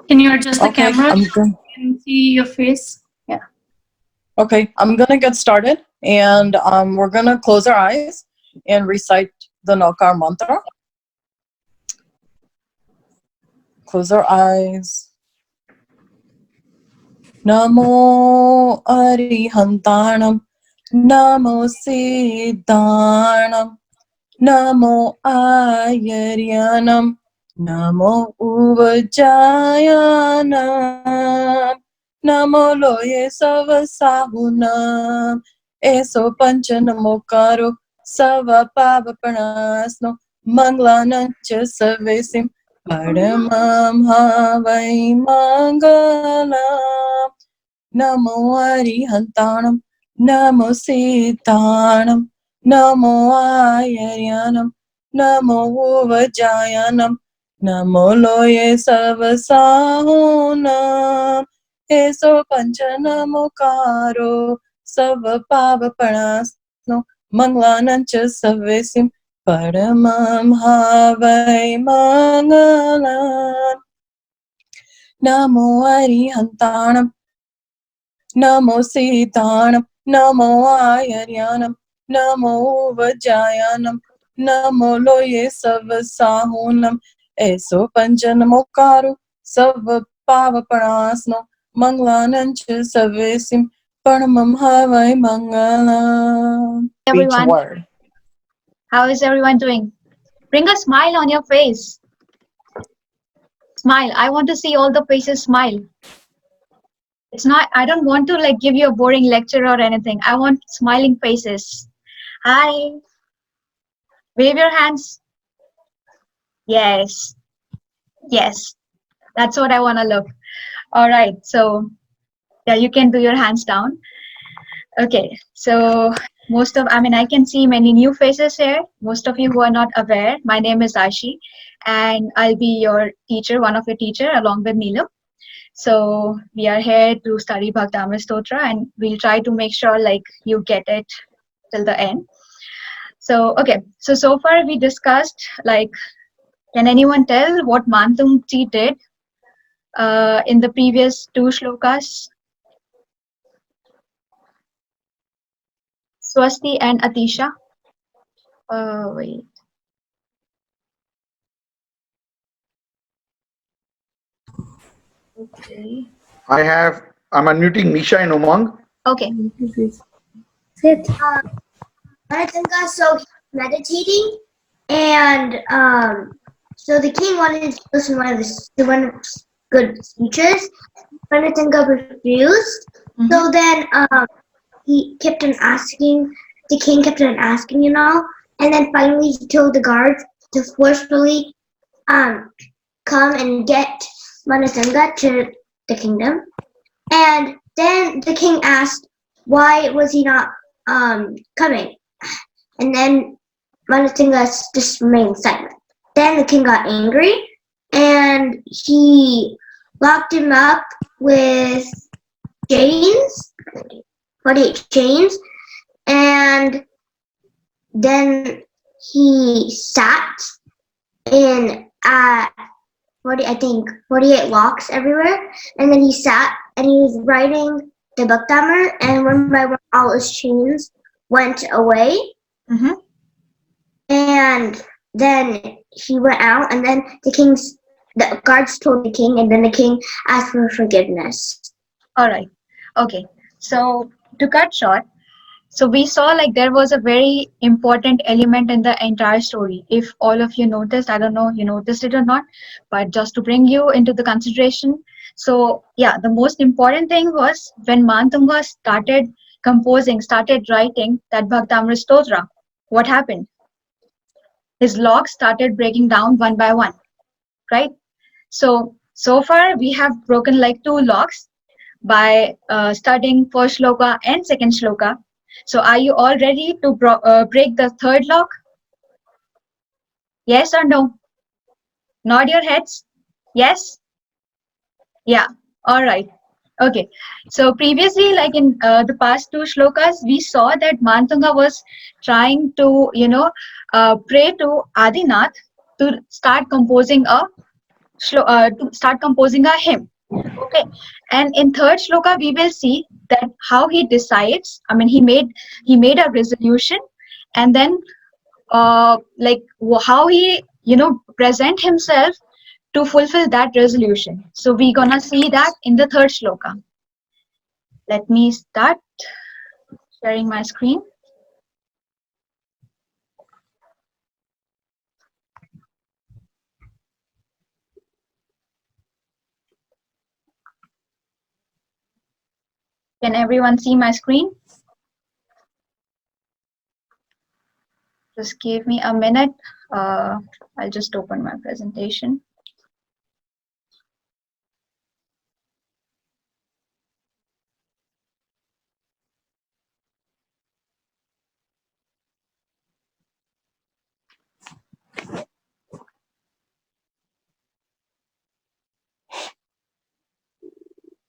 Can you adjust the camera? I'm So I can see your face. Yeah. Okay, I'm going to get started, and we're going to close our eyes and recite the Nokar mantra. Close our eyes. Namo Arihantanam, Namo Siddhanam, Namo Ayaryanam, Namo Uvajayanam, Namo Loye Savasahunam, Eso Panchanamokaro, Sava Pavapanasno, Manglanancha Savesim, Paramam Havai Mangalam, Namo Arihantanam, Namo Siddhanam, Namo Ayaryanam, Namo Uvajayanam, Namo Loye Savasahunam, Eso Panchanamokaro, Sava Pavapanasno, Manglanancha Savesim, Paramam Havai Mangalam, Namo Arihantanam, Namo Siddhanam, Namo Ayaryanam, Namo Vajayanam, Namo Loye Savasahunam, Eso Panchanamokaro, Sava Pavapanasno, Manglanancha Savesim, Paramam Havai Mangalam. Everyone. Each word. How is everyone doing? Bring a smile on your face. Smile. I want to see all the faces smile. It's not, I don't want to like give you a boring lecture or anything. I want smiling faces. Hi. Wave your hands. Yes. Yes. That's what I want to look. All right. So yeah, you can do your hands down. Okay. So I can see many new faces here. Most of you who are not aware, my name is Aishi, and I'll be your teacher, one of your teacher, along with Neelam. So we are here to study Bhaktamar Stotra, and we'll try to make sure like you get it till the end. So okay, so far we discussed like, can anyone tell what Mantumji did in the previous 2 shlokas? Swasti and Atisha. Wait. Okay. I'm unmuting Nisha and Umang. Okay. So meditating, and so the king wanted to listen to one of the good speeches. Panatinga refused. Mm-hmm. So then he kept on asking. The king kept on asking, and then finally he told the guards to forcefully come and get Manatunga to the kingdom. And then the king asked, why was he not coming? And then Manatunga just remained silent. Then the king got angry, and he locked him up with chains, 48 chains, and then he sat in 48 locks everywhere, and then he sat and he was writing the Bhaktamar, and one by one all his chains went away. Mm-hmm. And then he went out, and then the guards told the king, and then the king asked for forgiveness. All right. Okay. So to cut short, so we saw like there was a very important element in the entire story. If all of you noticed, I don't know you noticed it or not, but just to bring you into the consideration. So yeah, the most important thing was when Mantunga started writing that Bhaktamar Stotra, what happened? His locks started breaking down one by one, right? So far we have broken like 2 locks by studying first shloka and second shloka. So are you all ready to break the 3rd lock? Yes or no? Nod your heads. Yes? Yeah. All right. Okay. So previously, like in the past 2 shlokas, we saw that Mantunga was trying to, pray to Adinath to start composing a to start composing a hymn. Okay, and in third shloka we will see that how he decides. I mean, he made a resolution, and then like how he present himself to fulfill that resolution. So we're gonna see that in the third shloka. Let me start sharing my screen. Can everyone see my screen? Just give me a minute. I'll just open my presentation.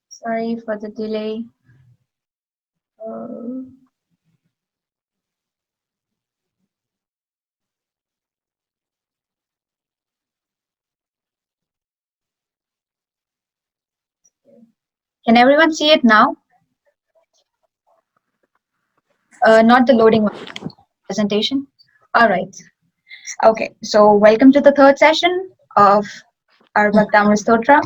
Sorry for the delay. Can everyone see it now? Not the loading presentation. All right. Okay. So welcome to the third session of our Bhaktamar Stotra.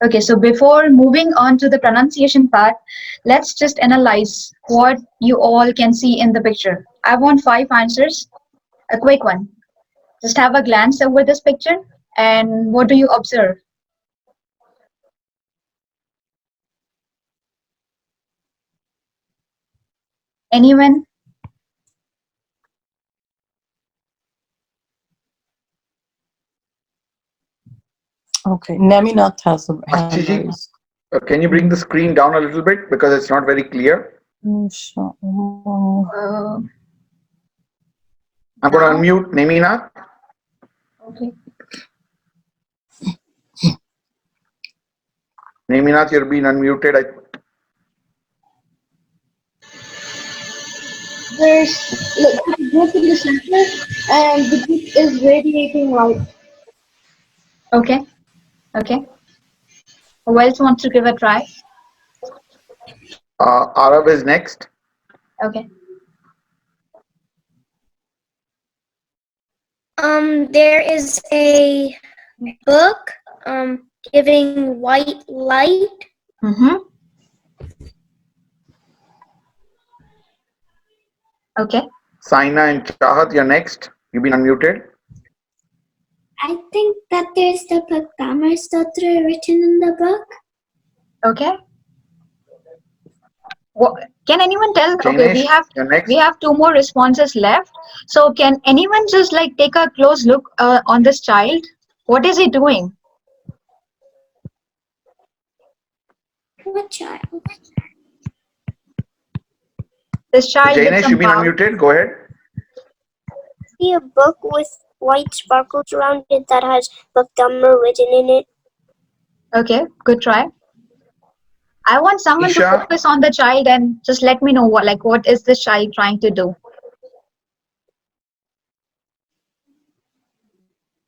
Okay, so before moving on to the pronunciation part, let's just analyze what you all can see in the picture. I want 5 answers, a quick one. Just have a glance over this picture and what do you observe? Anyone? Okay, Neminath has a hand Ashiji, raised. can you bring the screen down a little bit because it's not very clear? Nisha, I'm going to unmute Nemina. Okay. Neminath, you're being unmuted. There's like a group in the center, and the group is radiating light. Okay. Okay. Who else wants to give a try? Arav is next. Okay. There is a book giving white light. Mm-hmm. Okay. Saina and Chahat, you're next. You've been unmuted. I think that there's the Bhaktamar Stotra written in the book. Okay. What, can anyone tell? Okay, Jainesh, you're next. we have 2 more responses left. So can anyone just like take a close look on this child? What is he doing? What child? This child with Jainesh, some you've been power. unmuted. Go ahead. See a book with white sparkles around it that has Bhaktamar written in it. Okay, good try. I want someone to Isha, focus on the child and just let me know what is this child trying to do.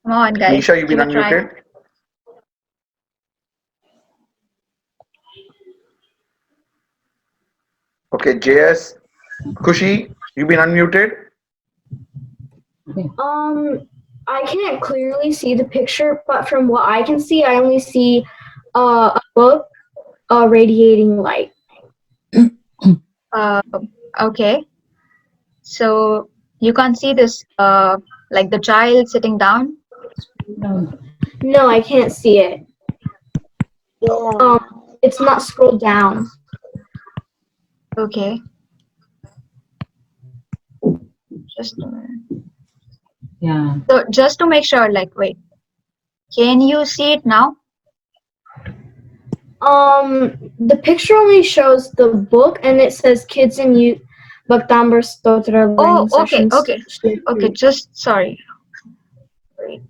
Come on, guys, Nisha, you've been give a try. unmuted. Okay, JS. Kushi, you've been unmuted. I can't clearly see the picture, but from what I can see, I only see a book radiating light. Okay, so you can't see this like the child sitting down. No, I can't see it. Yeah. It's not scrolled down. Okay, just a minute. Yeah. So just to make sure, like, wait, can you see it now? The picture only shows the book, and it says "Kids and Youth Bhaktamar Stotra Learning Oh, okay, Sessions." okay, okay. Just sorry. Wait.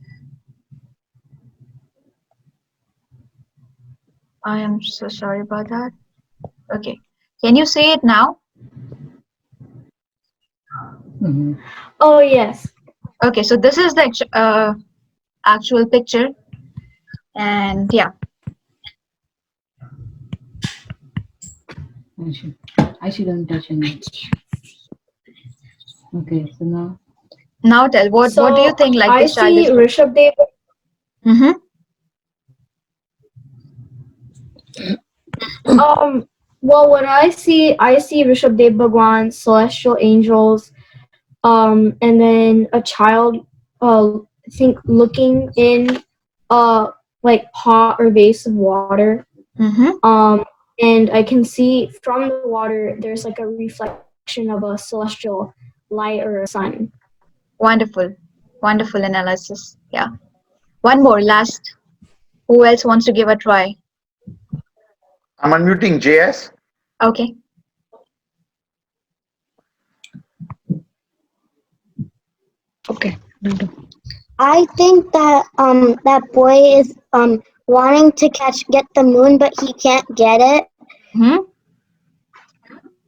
I am so sorry about that. Okay, can you see it now? Mm-hmm. Oh yes. Okay, so this is the actual picture, and yeah. I shouldn't touch it. Okay, so now. Now tell, what do you think like I this child see is doing? Rishabh Dev. Mm-hmm. Well, when I see Rishabh Dev Bhagwan, celestial angels, and then a child, I think looking in, like pot or vase of water. Mm-hmm. And I can see from the water there's like a reflection of a celestial light or a sun. Wonderful, wonderful analysis. Yeah. One more, last. Who else wants to give a try? I'm unmuting JS. Okay. Okay. I think that that boy is wanting to get the moon, but he can't get it. Hmm.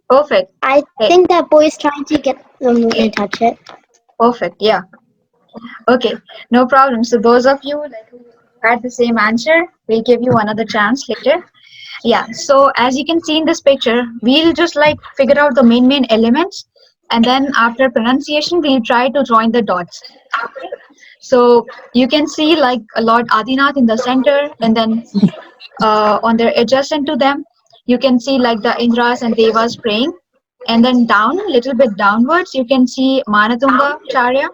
Perfect. I think that boy is trying to get the moon and touch it. Perfect. Yeah. Okay. No problem. So those of you like who had the same answer, we'll give you another chance later. Yeah. So as you can see in this picture, we'll just like figure out the main elements, and then after pronunciation, we'll try to join the dots. So you can see like Lord Adinath in the center, and then on their adjacent to them, you can see like the Indras and Devas praying. And then down, little bit downwards, you can see Manatunga Charya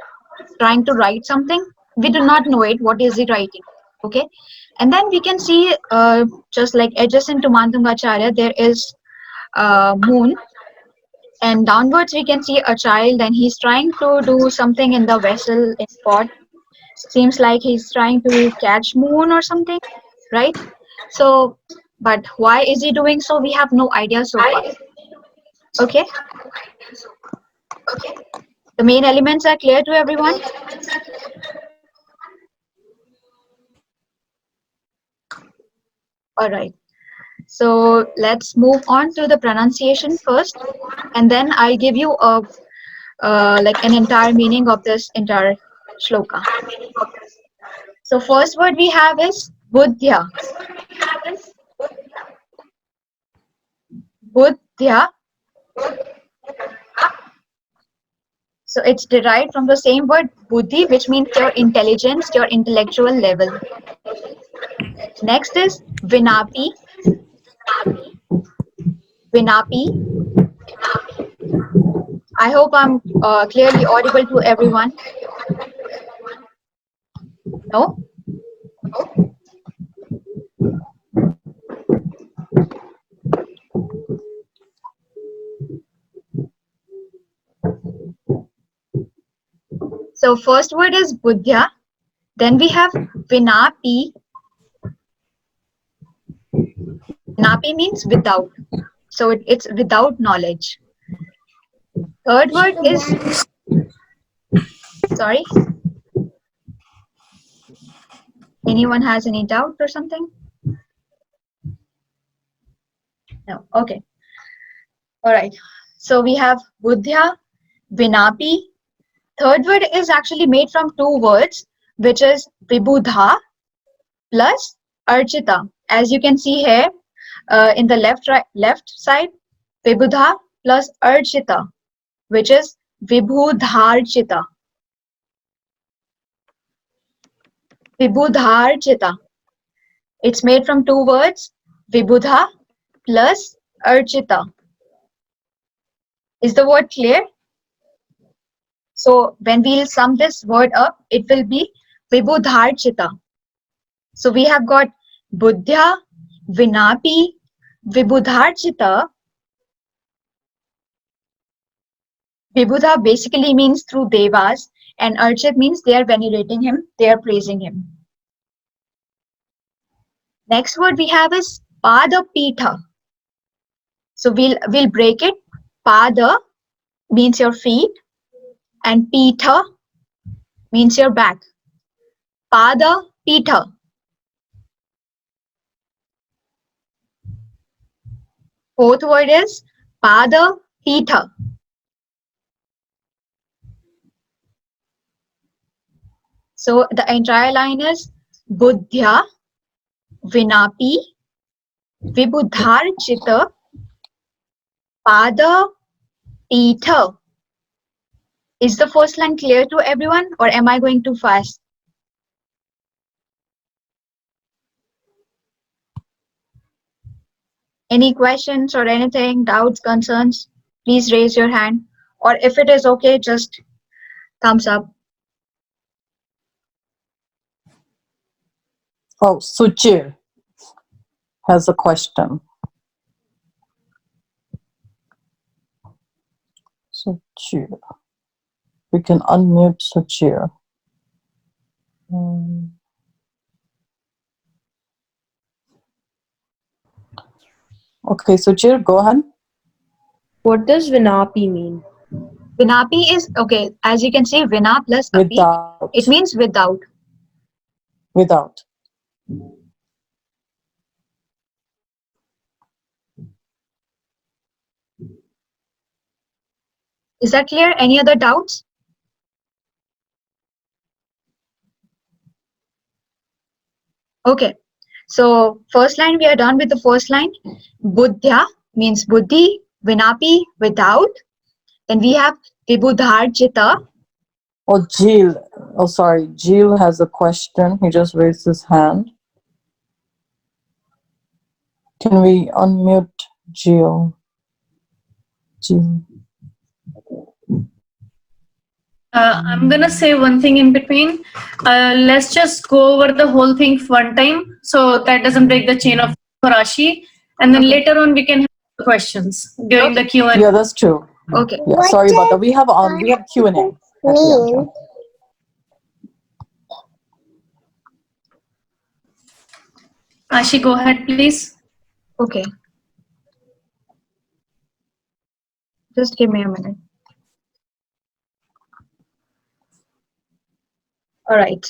trying to write something. We do not know it. What is he writing? Okay. And then we can see just like adjacent to Manatunga Charya, there is moon. And downwards, we can see a child, and he's trying to do something in the vessel in pot. Seems like he's trying to catch moon or something, right? So, but why is he doing so? We have no idea so far. Okay. The main elements are clear to everyone. All right. So let's move on to the pronunciation first, and then I'll give you a like an entire meaning of this entire shloka. So first word we have is buddhya. Buddhya. So it's derived from the same word buddhi, which means your intelligence, your intellectual level. Next is vinapi. Vinapi. I hope I'm clearly audible to everyone. No? So first word is buddhya. Then we have vinapi. Vinapi means without. So it's without knowledge. Third word is, sorry, anyone has any doubt or something? No, okay. All right. So we have buddhya, vinapi. Third word is actually made from two words, which is vibudha plus archita. As you can see here in the left side, vibudha plus archita, which is vibhudharchita. Vibhudharchita. It's made from two words, vibudha plus archita. Is the word clear? So when we'll sum this word up, it will be vibhudharchita. So we have got buddhya, vinapi, vibhudharchita. Vibudha basically means through devas, and archit means they are venerating him, they are praising him. Next word we have is padapitha. So we'll break it. Pada means your feet, and pitha means your back. Padapitha. Fourth word is padapitha. So the entire line is Buddhya Vinapi Vibudharchita Pada Pitha. Is the first line clear to everyone, or am I going too fast? Any questions or anything, doubts, concerns? Please raise your hand. Or if it is okay, just thumbs up. Oh, Suchir has a question. Suchir. We can unmute Suchir. Okay, Suchir, go ahead. What does Vinapi mean? Vinapi is, okay, as you can see, Vina plus api. Without. It means without. Without. Is that clear? Any other doubts? Okay. So first line, we are done with the first line. Buddhya means buddhi, Vinapi without. Then we have Vibudharchita. Oh, Jill. Oh, sorry. Jill has a question. He just raised his hand. Can we unmute Jill? Jill. I'm gonna say one thing in between. Let's just go over the whole thing one time, so that doesn't break the chain of Rashi. And then later on, we can have questions during the Q&A. Yeah, that's true. Okay. Yeah, sorry about that. We have Q&A. at the end. Ashi, go ahead, please. Okay. Just give me a minute. All right.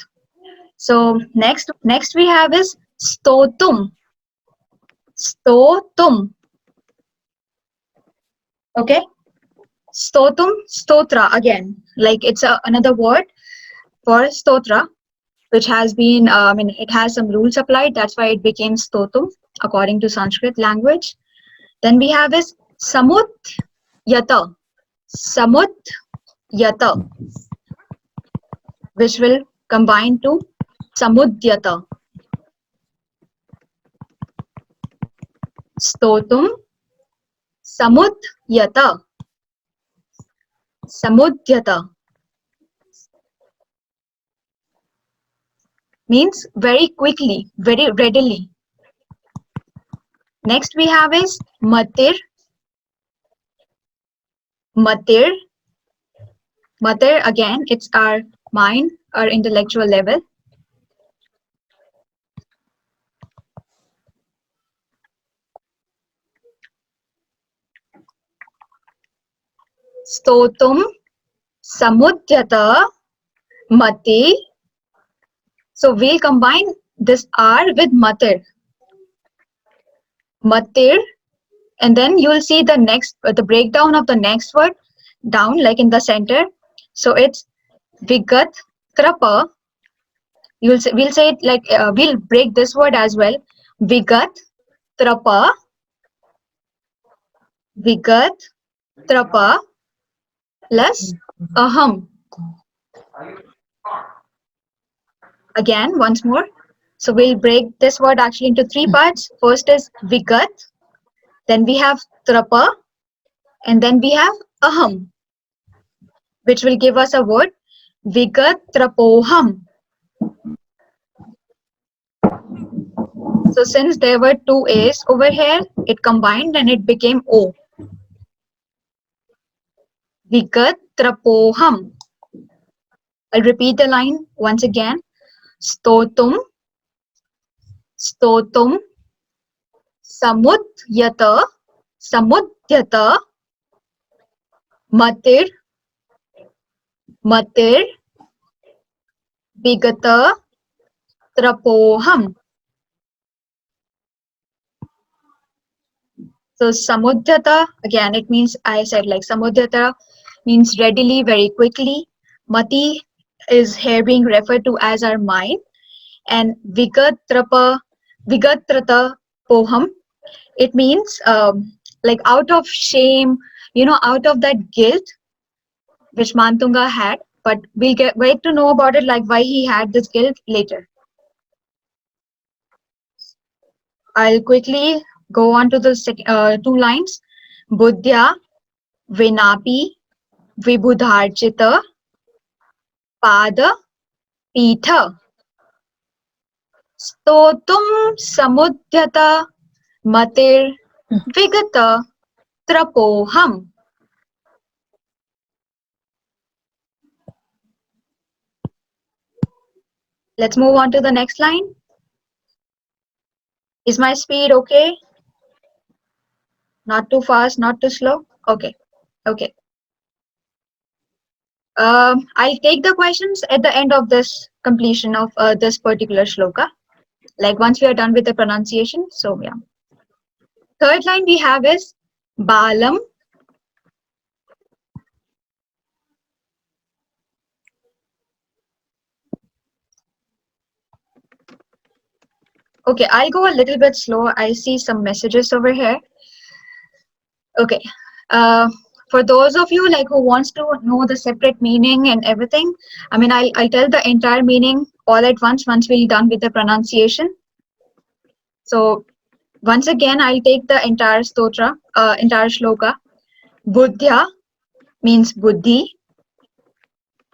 So next we have is stotum. Stotum. Okay. Stotum, stotra again. Like it's another word for stotra, which has been, it has some rules applied. That's why it became stotum according to Sanskrit language. Then we have is samudyata. Samudyata, which will combine to samudyata. Stotum, samudyata. Samudyata means very quickly, very readily. Next we have is matir. Matir. Matir, again, it's our mind, our intellectual level. Stotum, samudyata, mati. So we'll combine this R with matir. Matir, and then you'll see the next, the breakdown of the next word down, like in the center. So it's vigat trapa. We'll say it like, we'll break this word as well. Vigat trapa. Vigat trapa plus aham. Again, once more. So we'll break this word actually into three parts. First is vigat, then we have trapa, and then we have aham, which will give us a word vigat trapoham. So since there were two A's over here, it combined and it became O. Vigat trapoham. I'll repeat the line once again. Stotum, stotum, samudyata, samudyata, matir, matir, vigata, trapoham. So samudyata, again, it means, I said like samudyata means readily, very quickly. Mati is here being referred to as our mind, and Vigatrata Poham, it means like out of shame, out of that guilt which Mantunga had, but we'll get to know about it, like why he had this guilt later. I'll quickly go on to the two lines. Buddhya Vinapi Vibudharchita Pada Pitha Stotum Samudhyata Matir Vigata Trapoham. Let's move on to the next line. Is my speed okay? Not too fast, not too slow? Okay. Okay. I'll take the questions at the end of this completion of this particular shloka. Like once we are done with the pronunciation. So yeah. Third line we have is Balam Okay, I'll go a little bit slow. I see some messages over here. Okay. For those of you like who wants to know the separate meaning and everything, I mean, I'll tell the entire meaning all at once we're done with the pronunciation. So once again, I'll take the entire stotra, entire shloka. Buddhya means buddhi,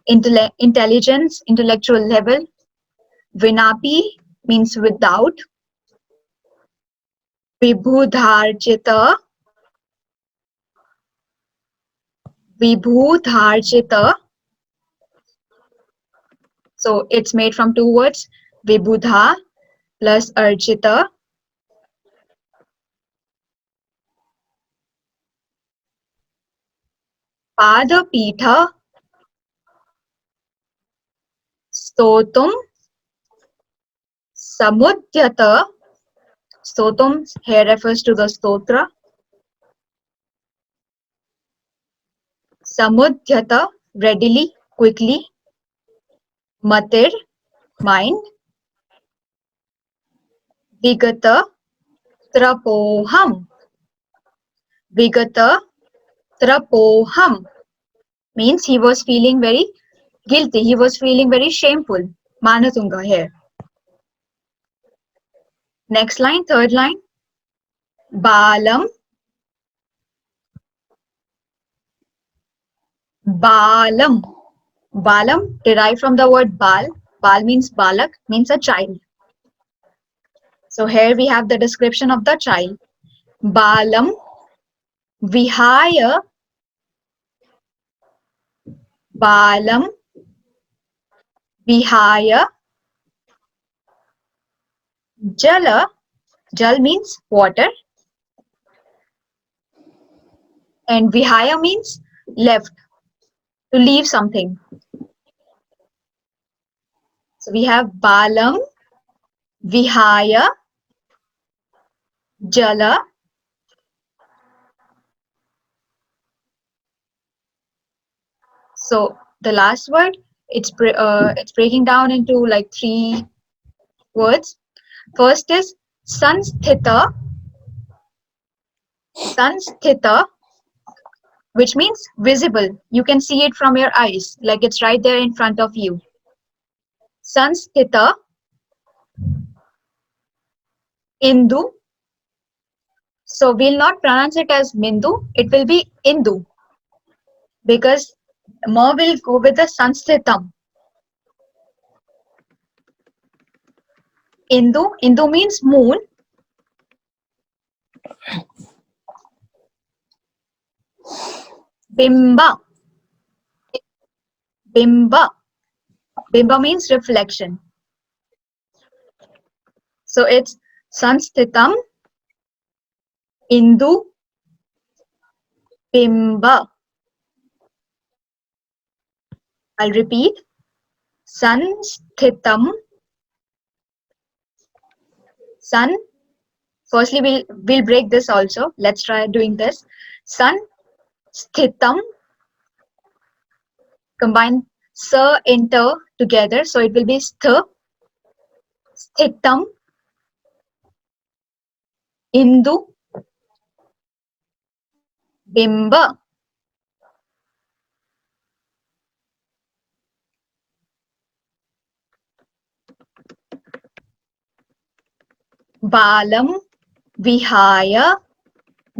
intelligence, intellectual level. Vinapi means without. Vibhudharchita, Vibhudharchita. So it's made from two words, Vibhudha plus Archita. Padapitha Stotum Samudhyata. Stotum here refers to the stotra. Samudhyata, readily, quickly. Matir, mind. Vigata Trapoham. Vigata Trapoham means he was feeling very guilty. He was feeling very shameful. Manatunga here. Next line, third line. Balam. Balam. Balam derived from the word Bal. Bal means Balak, means a child. So here we have the description of the child. Balam Vihaya. Balam Vihaya Jala. Jal means water. And Vihaya means left, to leave something. So we have Balam Vihaya Jala. So the last word, it's breaking down into like three words. First is Sansthita. Sansthita, which means visible. You can see it from your eyes, like it's right there in front of you. Sansthita. Indu. So we'll not pronounce it as Mindu, it will be Indu, because Ma will go with the Sanskritam. Indu. Indu means moon. Bimba. Bimba. Bimba means reflection. So it's Sanskritam, Indu, Bimba. I'll repeat. Sanskritam. Sun. Firstly, we'll break this also. Let's try doing this. Sun, Sthitam. Combine sa enter together. So it will be stha, sthitam, indu, bimba. Balam, vihaya,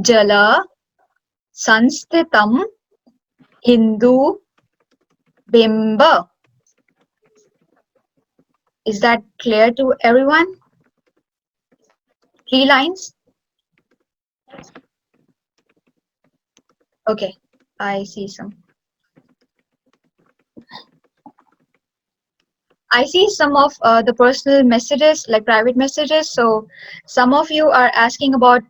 jala, sansthitam, indu, bimba. Is that clear to everyone? 3 lines? Okay, I see some. I see some of the personal messages, like private messages. So some of you are asking about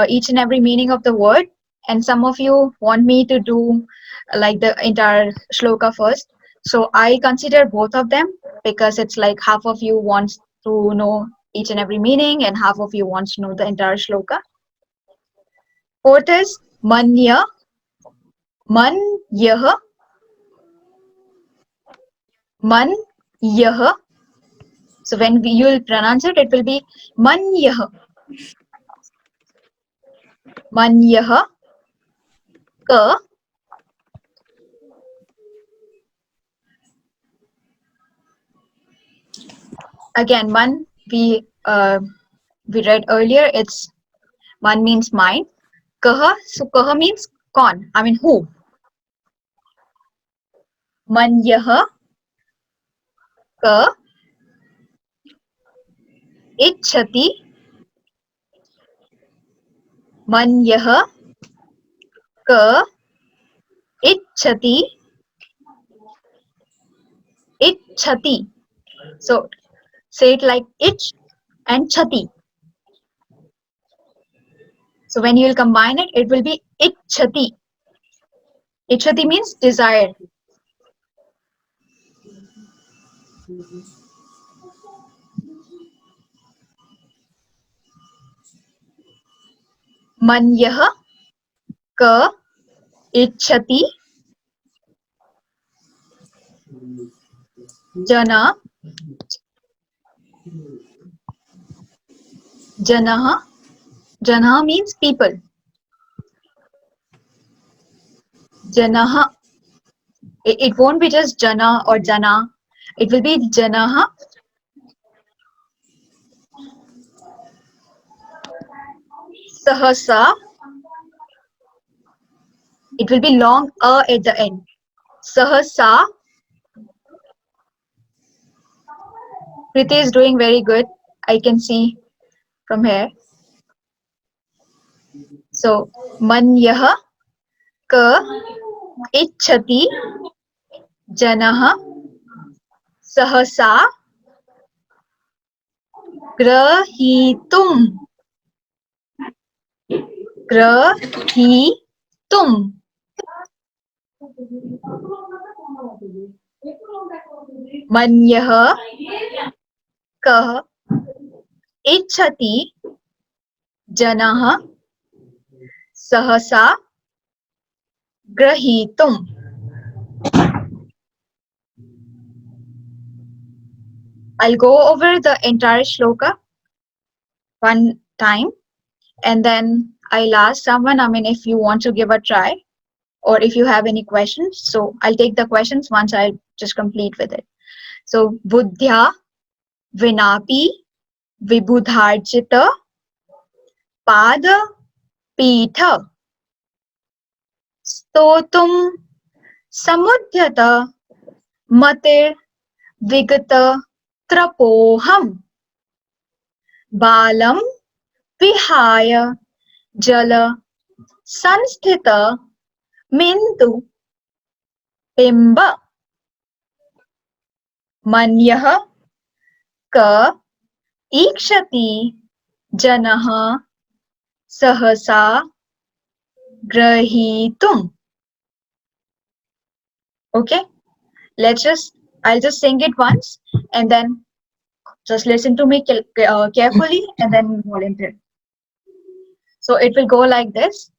each and every meaning of the word, and some of you want me to do like the entire shloka first. So I consider both of them, because it's like half of you wants to know each and every meaning, and half of you wants to know the entire shloka. Fourth is manya, man yah, man yah. So when you will pronounce it, it will be man yah, man yah, ka. Again, man we read earlier. It's man means mind. Kaha, so kaha means con. I mean who. Man yah, ka, ichhati, man yah, ka, ichhati, ichhati. So say it like ich and chati. So when you will combine it, it will be ichhati. Ichhati means desire. Man yah, ka, ichhati, jana, janah. Janah means people. Janah. It won't be just jana or jana. It will be janah. Sahasa. It will be long at the end. Sahasa. Priti is doing very good. I can see from here. So man yah, ka, ichhati, janah, sahasa, grahitum. Grahitum. Man yah, ka, ichhati, janah, sahasa, grahitum. I'll go over the entire shloka one time, and then I'll ask someone, I mean, if you want to give a try, or if you have any questions. So I'll take the questions once I just complete with it. So buddhya vinapi vibudharjita pada pitha stotum samudhyata matir vigata trapoham balam vihaya jala sanstita mintu bimba manyah ka ikshati janah sahasa grahitum. Okay, I'll just sing it once, and then just listen to me carefully, and then volunteer. So it will go like this.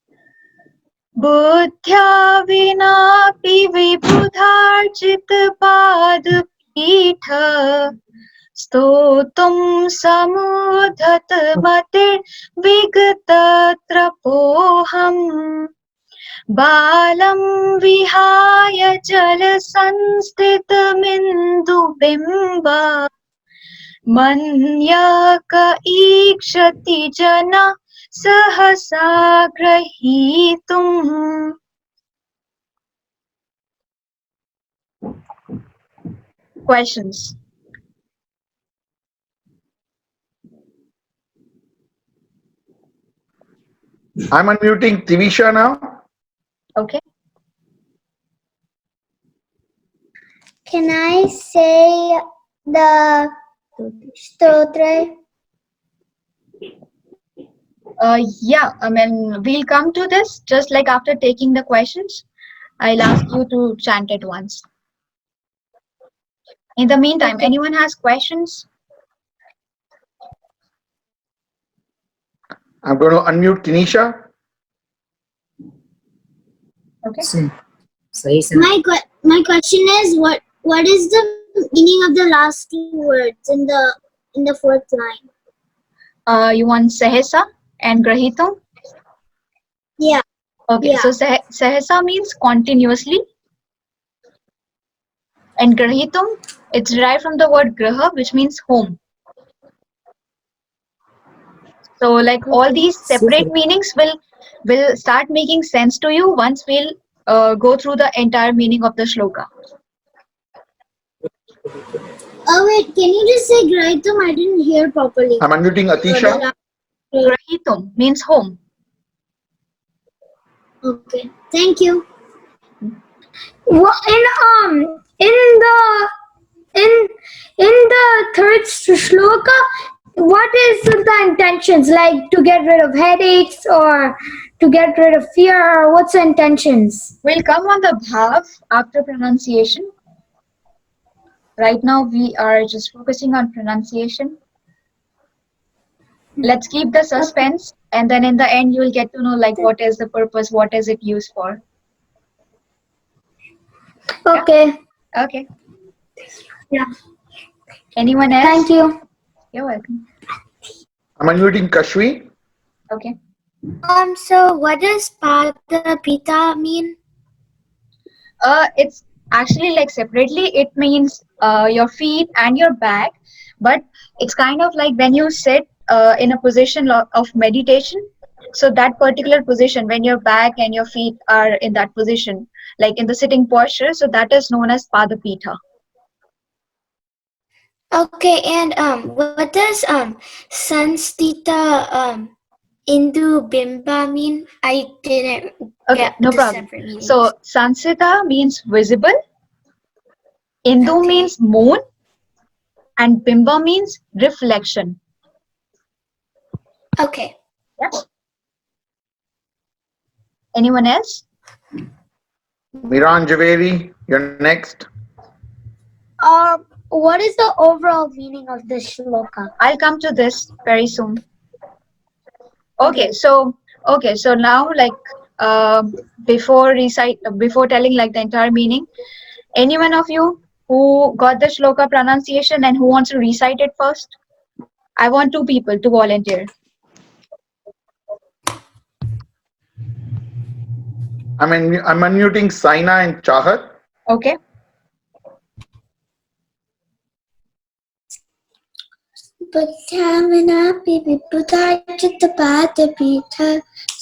बुद्ध्या विनापि विबुधार्जित पादपीठ स्तोतुं समुद्धत मतिर्विगतत्रपोऽहम् बालं विहाय जलसंस्थितमिन्दुबिम्ब मन्यक ईक्षति जना सहसा ग्रहीतुम्. Questions? I'm unmuting Tivisha now. Okay. Can I say the stotra? Yeah, I mean, we'll come to this just like after taking the questions. I'll ask you to chant it once. In the meantime, anyone has questions? I'm going to unmute Tanisha. Okay. My question is what is the meaning of the last two words in the fourth line? You want Sahasa and Grahitum? Yeah. Okay, Yeah. so Sahasa means continuously. And Grahitum, it's derived from the word Graha, which means home. So like all these separate meanings will start making sense to you once we'll go through the entire meaning of the shloka. Oh wait, can you just say Graitum? I didn't hear properly. I'm unmuting Atisha. Grahitum means home. Okay, thank you. In the third shloka, what is the intentions? Like to get rid of headaches or to get rid of fear, or what's the intentions? We'll come on the bhav after pronunciation. Right now we are just focusing on pronunciation. Let's keep the suspense, and then in the end you will get to know like what is the purpose, what is it used for. Okay. Okay. Yeah. Anyone else? Thank you. You're welcome. I'm unmuting Kashvi. Okay. So what does Pada Pita mean? It's actually like separately it means your feet and your back, but it's kind of like when you sit in a position of meditation. So that particular position, when your back and your feet are in that position, like in the sitting posture, so that is known as Padapita. Okay, and what does Sanstita Indu Bimba mean? I didn't Okay, get no the problem. separate meanings. So Sansita means visible, Indu Okay. means moon, and Bimba means reflection. Okay. Yeah. Anyone else? Miran Javeri, you're next. What is the overall meaning of this shloka? I'll come to this very soon. Okay, so now like before telling like the entire meaning, any one of you who got the shloka pronunciation and who wants to recite it first? I want 2 people to volunteer. I'm unmuting Saina and Chahat. Okay. Buddhamanapi vibhudharchitapatapitha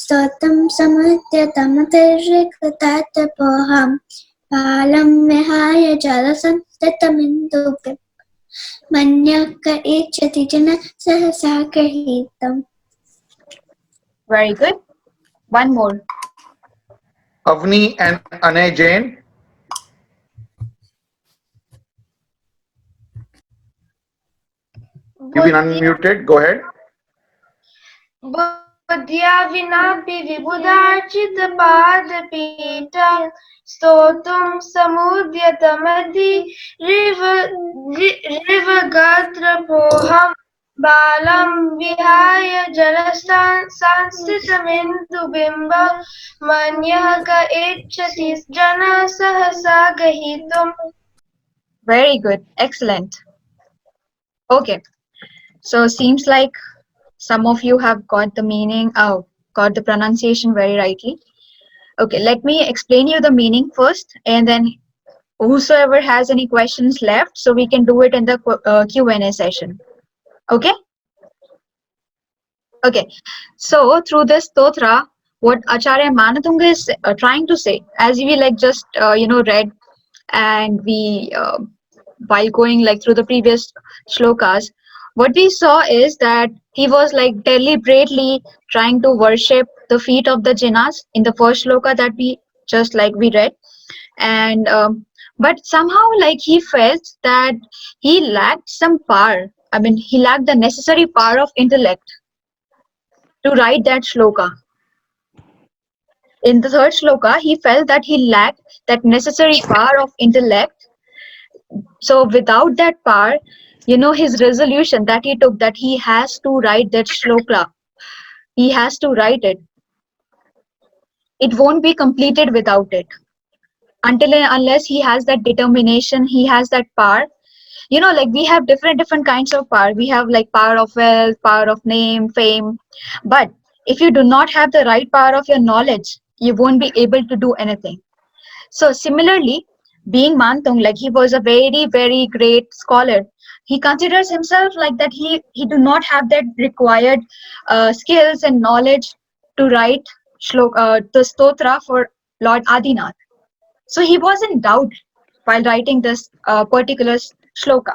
stotam samudyatamatirikatatapoham palam vihaya jalasantatamindupim manyaka ichati jana sahasagrahitam. Very good. One more. Avni and Anay Jain. You've been unmuted. Go ahead. Buddhya vinapi vibhudarchit padapita stotum samudyatamadi rivagatra poham Balam vihaya jalastan sanstitamindu bimba manyah ka echati jana sahasa gahitum. Very good. Excellent. Okay. So seems like some of you have got the meaning, got the pronunciation very rightly. Okay, let me explain you the meaning first, and then whosoever has any questions left, so we can do it in the Q&A session. Okay? Okay. So through this stotra, what Acharya Manatunga is trying to say, as we like just read, and we while going like through the previous shlokas, what we saw is that he was like deliberately trying to worship the feet of the jinas in the first shloka that we just like we read, and but somehow like he felt that he lacked some power. I mean, he lacked the necessary power of intellect to write that shloka. In the third shloka, he felt that he lacked that necessary power of intellect. So without that power, his resolution that he took, that he has to write that shloka, he has to write it. It won't be completed without it. Until and unless he has that determination, he has that power. Like we have different kinds of power. We have like power of wealth, power of name, fame. But if you do not have the right power of your knowledge, you won't be able to do anything. So similarly, being Mantung, like he was a very, very great scholar. He considers himself like that he do not have that required skills and knowledge to write the stotra for Lord Adinath. So he was in doubt while writing this particular shloka.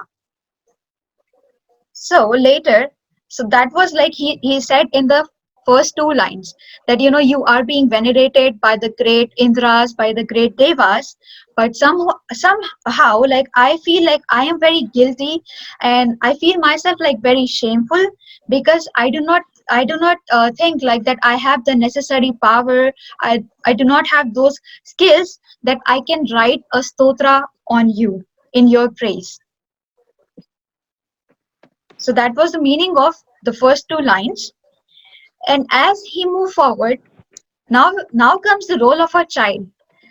So later, so that was like he said in the first two lines that you are being venerated by the great Indras, by the great Devas, but somehow like I feel like I am very guilty, and I feel myself like very shameful because I do not think like that I have the necessary power. I do not have those skills that I can write a stotra on you in your praise. So that was the meaning of the first two lines. And as he moved forward, now comes the role of a child.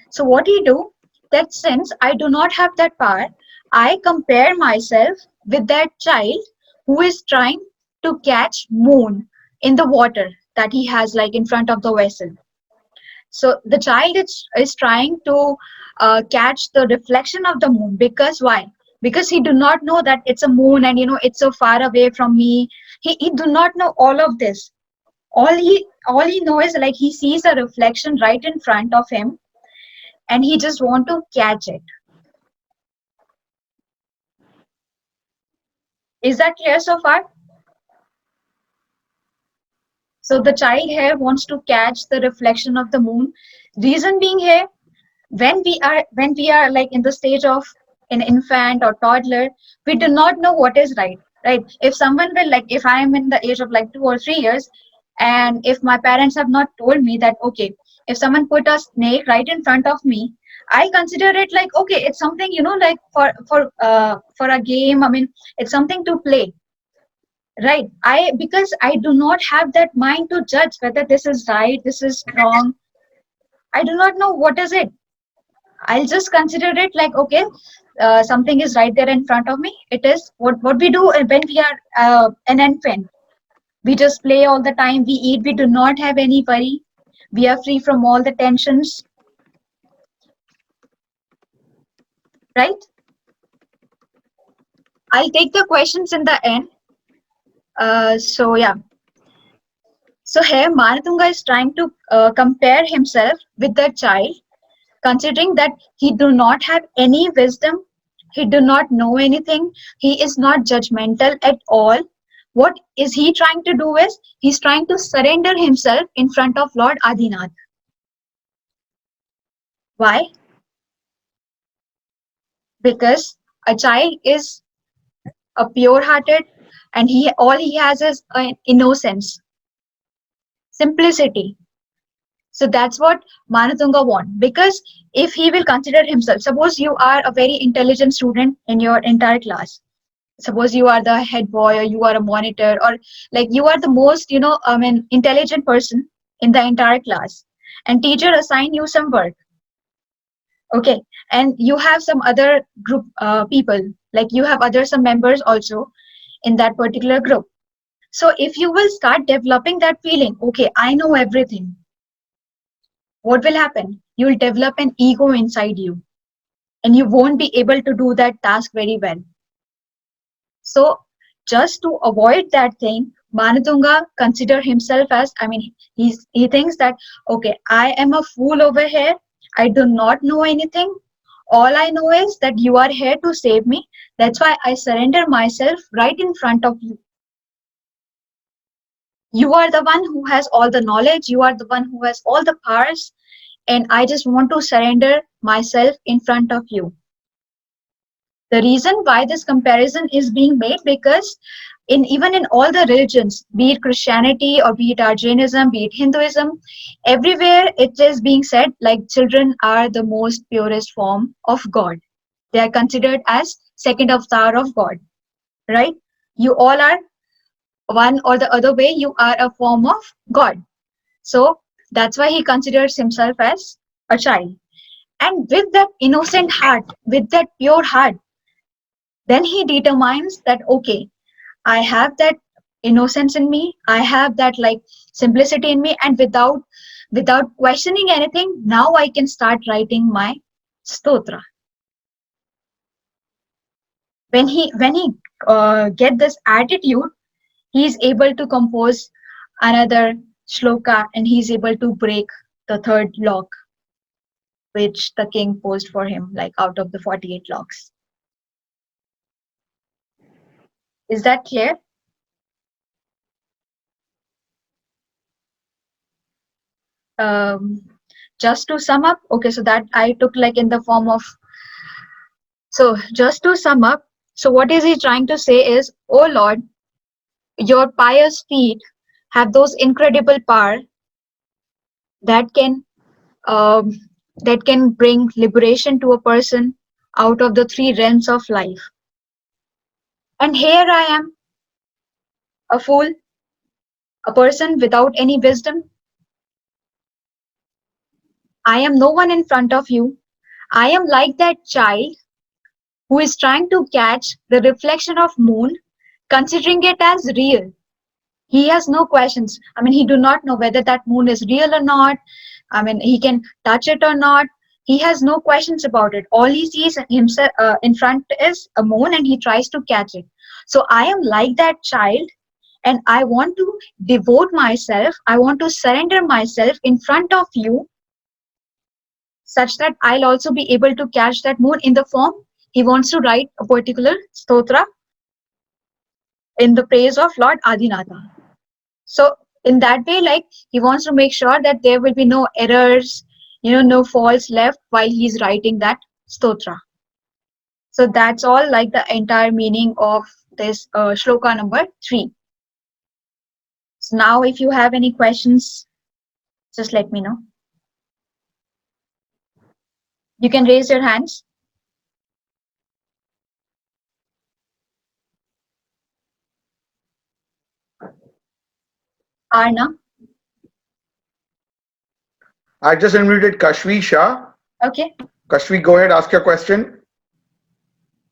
So what he do, that since I do not have that power, I compare myself with that child who is trying to catch moon in the water that he has like in front of the vessel. So the child is trying to catch the reflection of the moon, because why? Because he do not know that it's a moon, and it's so far away from me. He do not know all of this. All he knows is like he sees a reflection right in front of him, and he just want to catch it. Is that clear so far? So the child here wants to catch the reflection of the moon. Reason being here, when we are like in the stage of an infant or toddler, we do not know what is right. If someone will, like if I am in the age of like 2 or 3 years, and if my parents have not told me that, okay, if someone put a snake right in front of me, I consider it like, okay, it's something, like for a game. I mean, it's something to play, right? Because I do not have that mind to judge whether this is right, this is wrong. I do not know what is it. I'll just consider it like, okay, something is right there in front of me. It is what we do when we are an infant. We just play all the time. We eat. We do not have any worry. We are free from all the tensions, right? I'll take the questions in the end. So yeah. So here Manatunga is trying to compare himself with the child, considering that he do not have any wisdom, he do not know anything, he is not judgmental at all. What is he trying to do is, he's trying to surrender himself in front of Lord Adinath. Why? Because a child is a pure-hearted, and all he has is innocence, simplicity. So that's what Manatunga want. Because if he will consider himself, suppose you are a very intelligent student in your entire class, suppose you are the head boy or you are a monitor, or like you are the most intelligent person in the entire class, and teacher assign you some work. Okay, and you have some other group people, like you have other some members also in that particular group. So if you will start developing that feeling, okay, I know everything, what will happen? You will develop an ego inside you, and you won't be able to do that task very well. So just to avoid that thing, Manatunga consider himself as, he thinks that, okay, I am a fool over here. I do not know anything. All I know is that you are here to save me. That's why I surrender myself right in front of you. You are the one who has all the knowledge. You are the one who has all the powers. And I just want to surrender myself in front of you. The reason why this comparison is being made, because even in all the religions, be it Christianity or be it Jainism, be it Hinduism, everywhere it is being said like children are the most purest form of God. They are considered as second avatar of God, right? You all are one or the other way, you are a form of God. So that's why he considers himself as a child. And with that innocent heart, with that pure heart, then he determines that, okay, I have that innocence in me, I have that like simplicity in me, and without questioning anything, now I can start writing my stotra. When he get this attitude, he is able to compose another shloka, and he is able to break the third lock which the king posed for him, like out of the 48 locks. Is that clear? Just to sum up, okay, so that I took like in the form of, so just to sum up, so what is he trying to say is, oh Lord, your pious feet have those incredible power that can um, that can bring liberation to a person out of the three realms of life. And here I am, a fool, a person without any wisdom. I am no one in front of you. I am like that child who is trying to catch the reflection of moon, considering it as real. He has no questions. He do not know whether that moon is real or not. He can touch it or not. He has no questions about it. All he sees himself in front is a moon, and he tries to catch it. So I am like that child, and I want to devote myself. I want to surrender myself in front of you, such that I'll also be able to catch that moon in the form he wants to write a particular stotra in the praise of Lord Adinatha. So in that way, like he wants to make sure that there will be no errors, no faults left while he's writing that stotra. So that's all like the entire meaning of this shloka number 3. So now if you have any questions, just let me know. You can raise your hands. Arna. I just unmuted Kashvi Shah. Okay. Kashvi, go ahead, ask your question.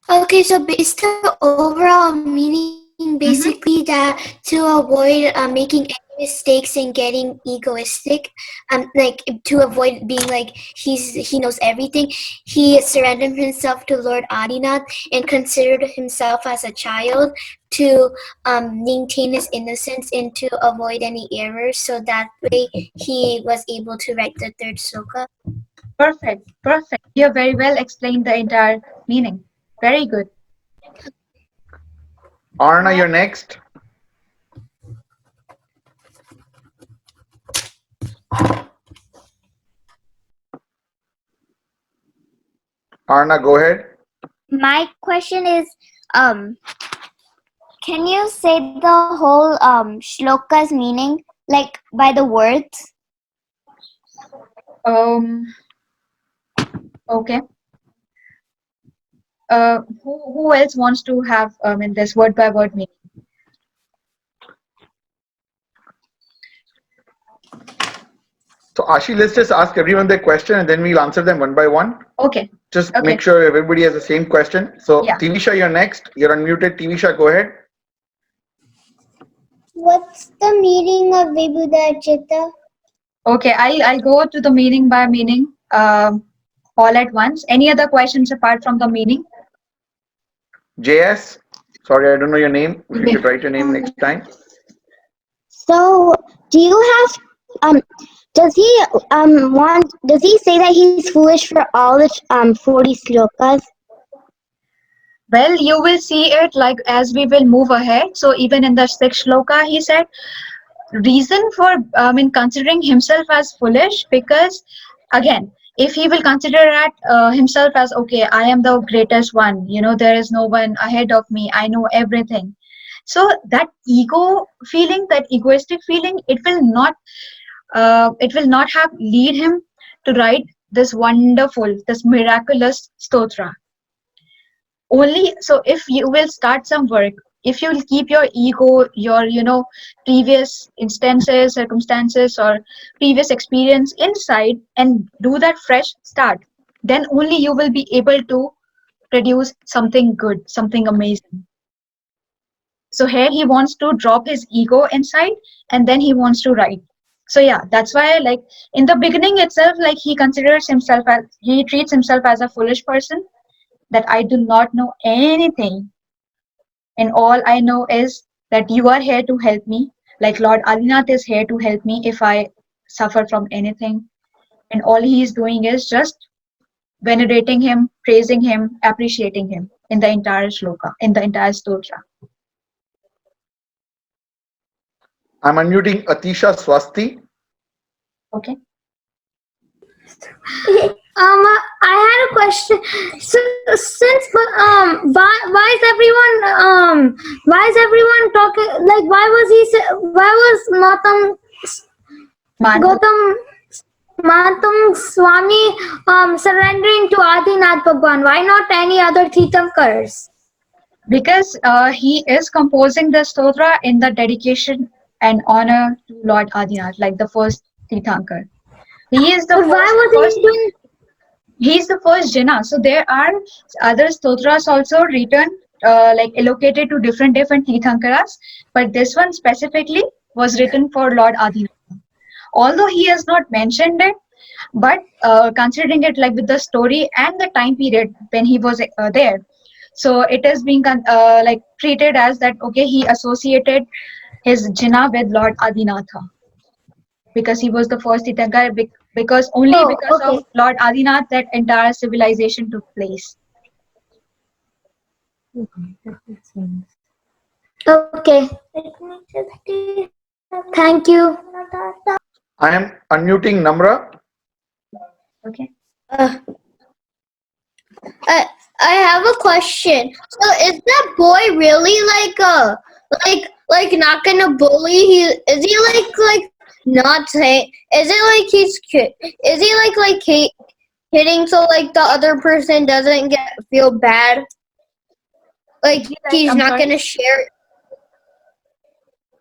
Okay, so is the overall meaning basically that to avoid making any mistakes and getting egoistic, like to avoid being like he knows everything, he surrendered himself to Lord Adinath and considered himself as a child to maintain his innocence and to avoid any errors, so that way he was able to write the third sloka. Perfect. You have very well explained the entire meaning. Very good. Arna, you're next. Arna, go ahead. My question is, can you say the whole shloka's meaning, like by the words? Okay. Who else wants to have in this word by word meaning? So Ashi, let's just ask everyone their question and then we'll answer them one by one. Okay. Just Okay. make sure everybody has the same question. So Yeah. Tivisha, you're next. You're unmuted. Tivisha, go ahead. What's the meaning of Vibhuda? Okay, I'll go to the meaning by meaning all at once. Any other questions apart from the meaning? JS, sorry, I don't know your name. If you could write your name next time. So, do you have does he say that he's foolish for all the 40 slokas? Well, you will see it like as we will move ahead. So even in the sixth shloka, he said reason for considering himself as foolish, because again, if he will consider himself as okay, I am the greatest one, there is no one ahead of me, I know everything. So that ego feeling, that egoistic feeling, it will not have lead him to write this wonderful, this miraculous stotra. Only so if you will start some work, if you will keep your ego, your previous instances, circumstances, or previous experience inside and do that fresh start, then only you will be able to produce something good, something amazing. So here he wants to drop his ego inside and then he wants to write. So yeah, that's why like in the beginning itself, like he treats himself as a foolish person, that I do not know anything, and all I know is that you are here to help me. Like Lord Adinath is here to help me if I suffer from anything. And all he is doing is just venerating him, praising him, appreciating him in the entire shloka, in the entire stotra. I'm unmuting Atisha Swasti. Okay. I had a question. So, since why is everyone talking, like why was Matam Swami surrendering to Adinath Bhagwan? Why not any other Tirthankars? Because he is composing the stotra in the dedication and honor to Lord Adinath, like the first Tirthankar. He is the He is the first Jina. So there are other stotras also written, like allocated to different Tirthankaras, but this one specifically was written for Lord Adinath. Although he has not mentioned it, but considering it like with the story and the time period when he was there, so it is being like treated as that okay, he associated his Jina with Lord Adinatha, because he was the first Tirthankar, because of Lord Adinath that entire civilization took place. Okay. Thank you. I am unmuting Namra. Okay. I have a question. So is that boy really like not gonna bully? Is he like not saying? Is it like is he like hitting so like the other person doesn't feel bad? Like he's not gonna share.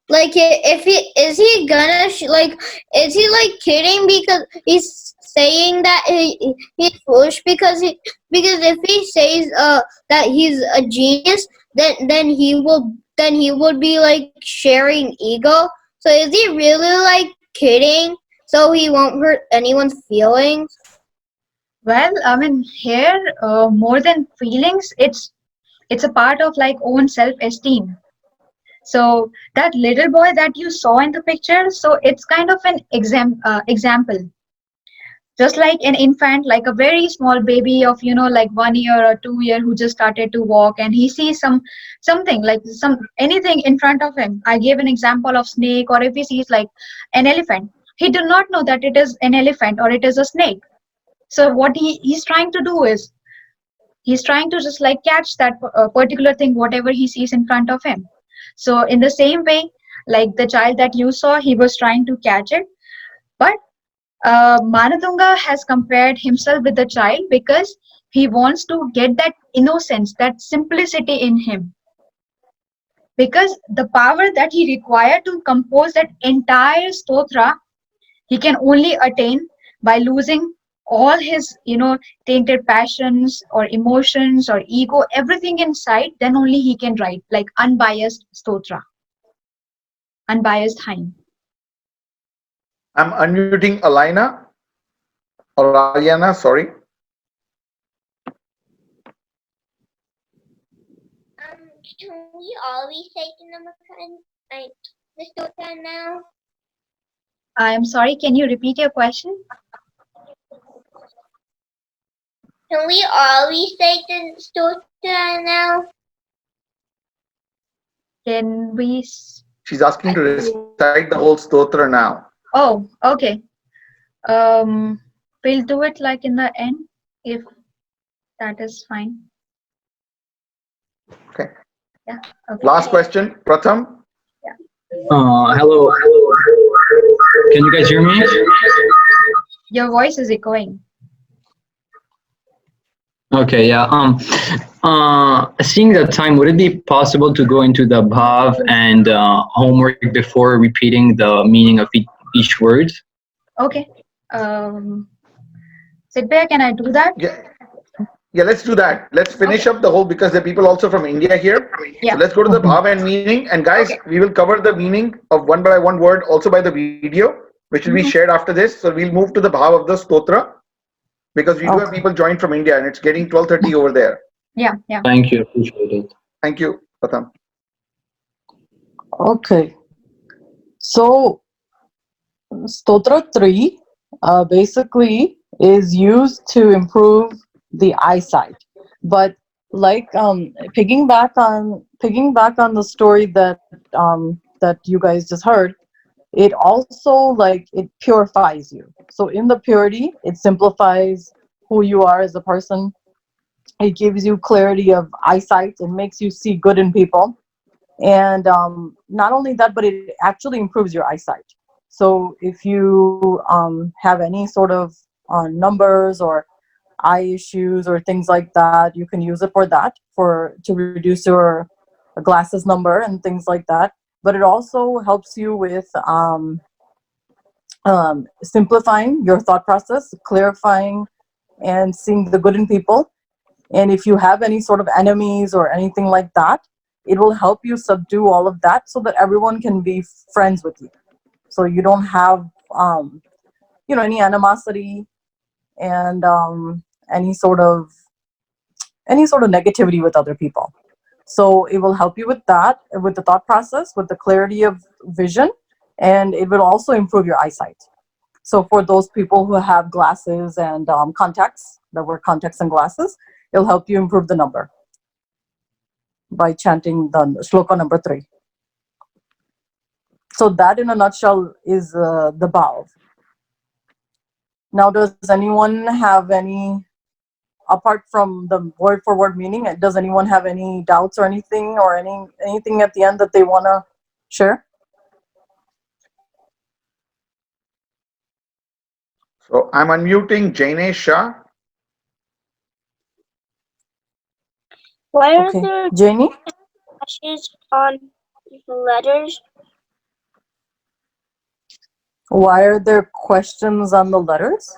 Like if he is he gonna is he like kidding because he's saying that he's foolish because if he says that he's a genius, then he would be like sharing ego. So is he really like kidding so he won't hurt anyone's feelings? Well, I mean here more than feelings, it's a part of like own self-esteem. So that little boy that you saw in the picture, so it's kind of an example. Just like an infant, like a very small baby of like 1 year or 2 year who just started to walk, and he sees something like anything in front of him. I gave an example of snake, or if he sees like an elephant, he do not know that it is an elephant or it is a snake. So what he's trying to do is he's trying to just like catch that particular thing, whatever he sees in front of him. So in the same way, like the child that you saw, he was trying to catch it. But Manatunga has compared himself with the child because he wants to get that innocence, that simplicity in him. Because the power that he required to compose that entire stotra, he can only attain by losing all his, tainted passions or emotions or ego, everything inside. Then only he can write like unbiased stotra, unbiased hymn. I'm unmuting Alina or Aliana, sorry. Can we all recite the stotra now? I am sorry, can you repeat your question? Can we all recite the stotra now? Can we? She's asking to recite the whole stotra now. Oh, okay. We'll do it like in the end, if that is fine. Okay. Yeah. Okay. Last question, Pratham. Hello. Can you guys hear me? Your voice is echoing. Okay, yeah. Seeing the time, would it be possible to go into the bhav and homework before repeating the meaning of each word? Okay. Sidbhai, can I do that? Yeah, let's do that. Let's finish up the whole, because there are people also from India here. Yeah. So let's go to the bhav and meaning. And guys, we will cover the meaning of one by one word also by the video, which will be shared after this. So we'll move to the bhav of the stotra, because we do have people joined from India and it's getting 12:30 over there. Yeah, yeah. Thank you. Appreciate it. Thank you, Pratham. Okay. So Stotra 3 basically is used to improve the eyesight. But like piggyback on the story that that you guys just heard, it also like it purifies you. So in the purity, it simplifies who you are as a person. It gives you clarity of eyesight. It makes you see good in people. And not only that, but it actually improves your eyesight. So if you have any sort of numbers or eye issues or things like that, you can use it for that, to reduce your glasses number and things like that. But it also helps you with simplifying your thought process, clarifying and seeing the good in people. And if you have any sort of enemies or anything like that, it will help you subdue all of that so that everyone can be friends with you. So you don't have, any animosity and any sort of negativity with other people. So it will help you with that, with the thought process, with the clarity of vision, and it will also improve your eyesight. So for those people who have glasses and contacts, that wear contacts and glasses, it'll help you improve the number by chanting the shloka number 3. So that in a nutshell is the bhav. Now, does anyone have any, apart from the word for word meaning, does anyone have any doubts or anything at the end that they want to share? So I'm unmuting Jainesh Shah. Why are Okay. there Janie? dashes on letters? Why are there questions on the letters?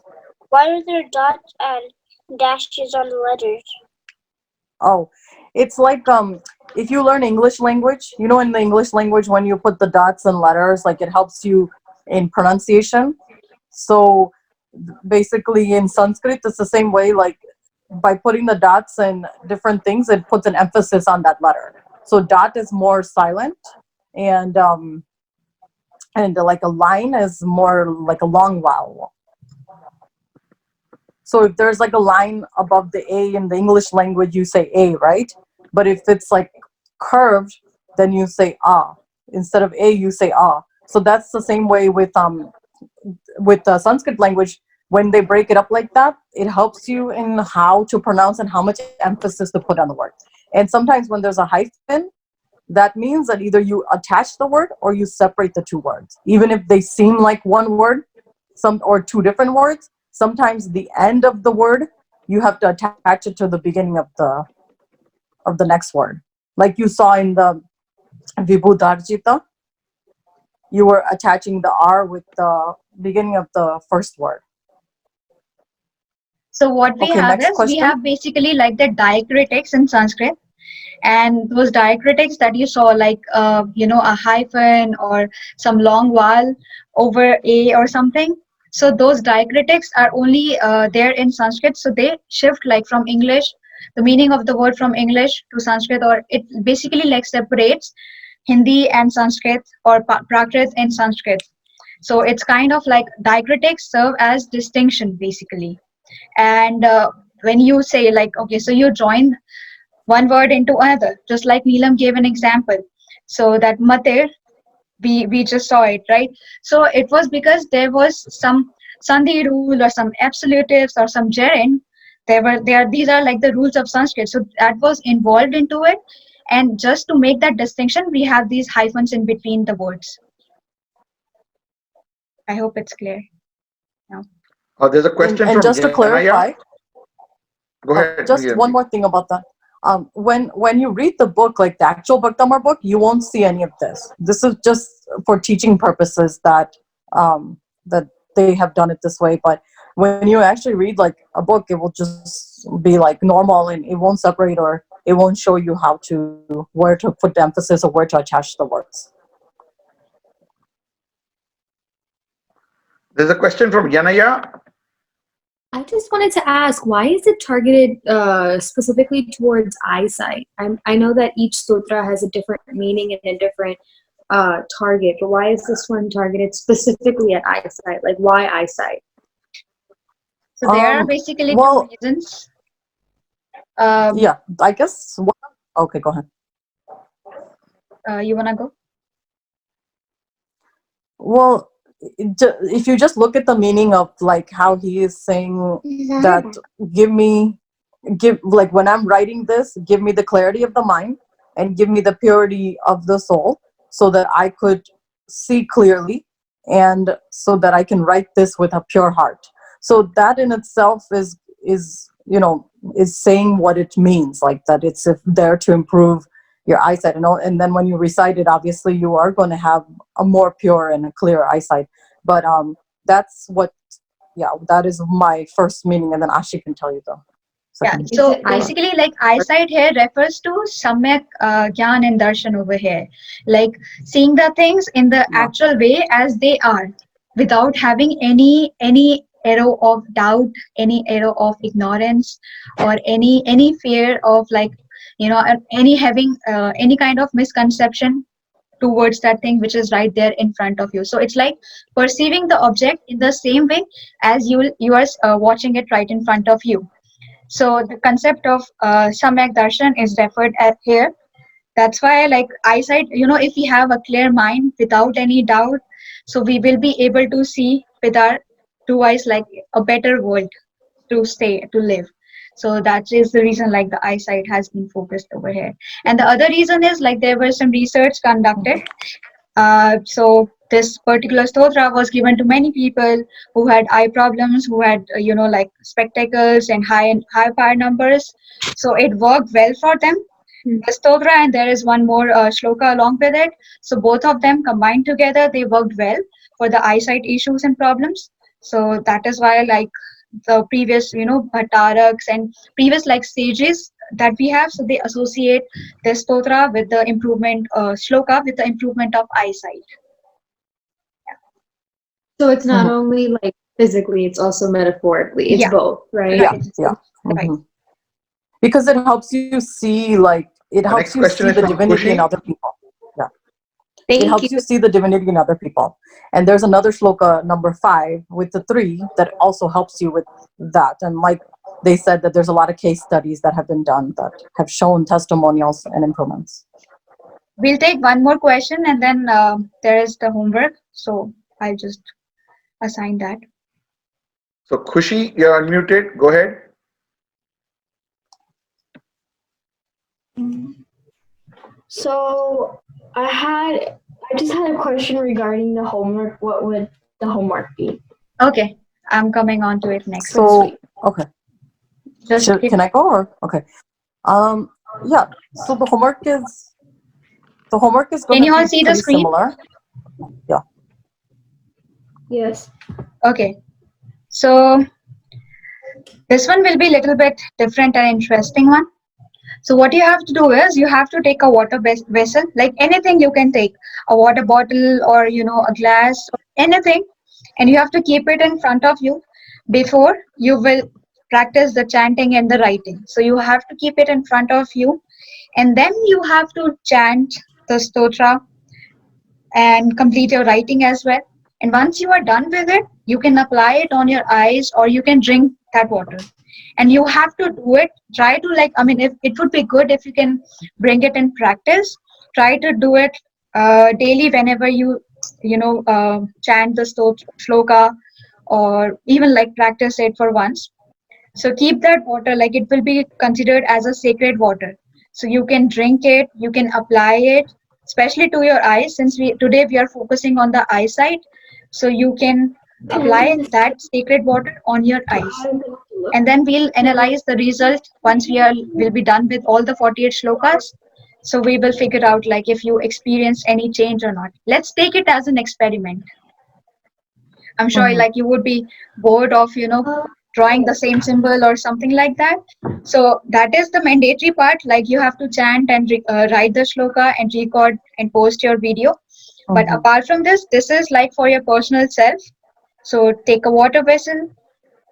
Why are there dots and dashes on the letters? Oh, it's like if you learn English language, in the English language when you put the dots and letters, like it helps you in pronunciation. So basically in Sanskrit, it's the same way, like by putting the dots and different things, it puts an emphasis on that letter. So dot is more silent, and like a line is more like a long vowel. So if there's like a line above the A in the English language, you say A, right? But if it's like curved, then you say ah. Instead of A, you say ah. So that's the same way with the Sanskrit language. When they break it up like that, it helps you in how to pronounce and how much emphasis to put on the word. And sometimes when there's a hyphen, that means that either you attach the word or you separate the two words. Even if they seem like one word, or two different words, sometimes the end of the word, you have to attach it to the beginning of the of the next word. Like you saw in the Vibhudarjita, you were attaching the R with the beginning of the first word. So what we Okay, have next is, we question. have basically like the diacritics in Sanskrit, and those diacritics that you saw, like a hyphen or some long vowel over a or something. So those diacritics are only there in Sanskrit. So they shift like from English, the meaning of the word from English to Sanskrit, or it basically like separates Hindi and Sanskrit, or Prakrit and Sanskrit. So it's kind of like diacritics serve as distinction basically. And when you say like, okay, so you join one word into another, just like Neelam gave an example. So that matir, we just saw it, right? So it was because there was some sandhi rule or some absolutives or some gerund. These are like the rules of Sanskrit. So that was involved into it. And just to make that distinction, we have these hyphens in between the words. I hope it's clear now. There's a question And from just to clarify, Go ahead. just one more thing about that. When you read the book, like the actual Bhaktamar book, you won't see any of this. This is just for teaching purposes that that they have done it this way. But when you actually read like a book, it will just be like normal, and it won't separate, or it won't show you where to put the emphasis or where to attach the words. There's a question from Yanaya. I just wanted to ask, why is it targeted specifically towards eyesight? I know that each stotra has a different meaning and a different target, but why is this one targeted specifically at eyesight? Like, why eyesight? So there are basically two reasons. Yeah, I guess. Okay, go ahead. You wanna go? Well, if you just look at the meaning of like how he is saying that, give like when I'm writing this, give me the clarity of the mind and give me the purity of the soul, so that I could see clearly, and so that I can write this with a pure heart. So that in itself is saying what it means, like that it's there to improve your eyesight, and then when you recite it, obviously you are going to have a more pure and a clear eyesight. But that's what, that is my first meaning, and then Ashi can tell you the second. Yeah, so basically like eyesight here refers to samyak gyan and darshan over here, like seeing the things in the actual way as they are, without having any arrow of doubt, any arrow of ignorance, or any fear of like having any kind of misconception towards that thing which is right there in front of you. So it's like perceiving the object in the same way as you are watching it right in front of you. So the concept of samyak darshan is referred at here. That's why like eyesight, if we have a clear mind without any doubt, so we will be able to see with our two eyes like a better world to live. So that is the reason like the eyesight has been focused over here. And the other reason is like there was some research conducted. So this particular stotra was given to many people who had eye problems, who had like spectacles and high power numbers. So it worked well for them. The stotra, and there is one more shloka along with it. So both of them combined together, they worked well for the eyesight issues and problems. So that is why like the previous bhattaraks and previous like sages that we have, so they associate this stotra with the improvement shloka with the improvement of eyesight. So it's not only like physically, it's also metaphorically. It's both, right? Yeah. Because it helps you see, like, it helps you see the divinity in other people. Yeah. It helps you see the divinity in other people. And there's another shloka, number 5, with the 3, that also helps you with that. And like they said, that there's a lot of case studies that have been done that have shown testimonials and improvements. We'll take one more question, and then there is the homework. So I'll just assign that. So Khushi, you're unmuted. Go ahead. So I just had a question regarding the homework. What would the homework be? Okay, I'm coming on to it next. So, okay. Can I go or? Okay. Yeah. So the homework is Can going you to all be see the pretty screen? similar. Yeah. Yes. Okay. So this one will be a little bit different and interesting one. So what you have to do is you have to take a water vessel, like anything you can take, a water bottle or a glass, anything, and you have to keep it in front of you before you will practice the chanting and the writing. So you have to keep it in front of you, and then you have to chant the stotra and complete your writing as well. And once you are done with it, you can apply it on your eyes or you can drink that water. And you have to do it. Try to if it would be good if you can bring it in practice. Try to do it daily whenever you chant the shloka or even practice it for once. So keep that water, it will be considered as a sacred water. So you can drink it, you can apply it, especially to your eyes, since today we are focusing on the eyesight. So you can apply that sacred water on your eyes. And then we'll analyze the result once will be done with all the 48 shlokas. So we will figure out if you experience any change or not. Let's take it as an experiment. I'm sure you would be bored of drawing the same symbol or something like that. So that is the mandatory part, you have to chant and write the shloka and record and post your video. But apart from this is for your personal self. So take a water vessel,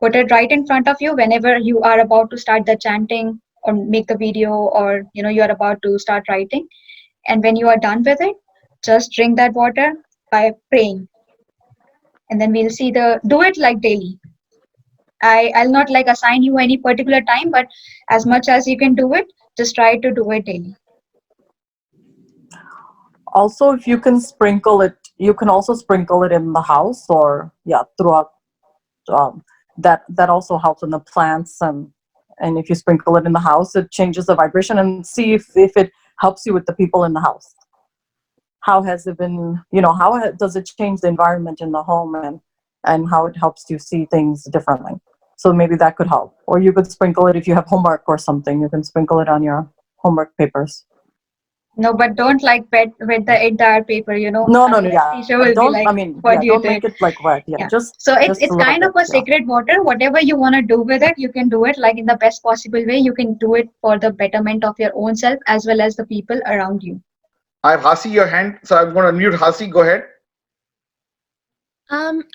put it right in front of you whenever you are about to start the chanting or make the video, or you are about to start writing. And when you are done with it, just drink that water by praying. And then we'll see do it daily. I'll not assign you any particular time, but as much as you can do it, just try to do it daily. Also, if you can sprinkle it, you can also sprinkle it in the house or throughout. That also helps in the plants, and if you sprinkle it in the house, it changes the vibration, and see if it helps you with the people in the house. How has it been? How does it change the environment in the home, and how it helps you see things differently? So maybe that could help. Or you could sprinkle it if you have homework or something. You can sprinkle it on your homework papers. No, but don't wet the entire paper. No, yeah. Teacher will Don't. be what you don't did. make it wet. Yeah. Just. So just it's a little kind of bit, a sacred water. Whatever you want to do with it, you can do it in the best possible way. You can do it for the betterment of your own self as well as the people around you. I have Hasi your hand, so I'm going to unmute Hasi. Go ahead.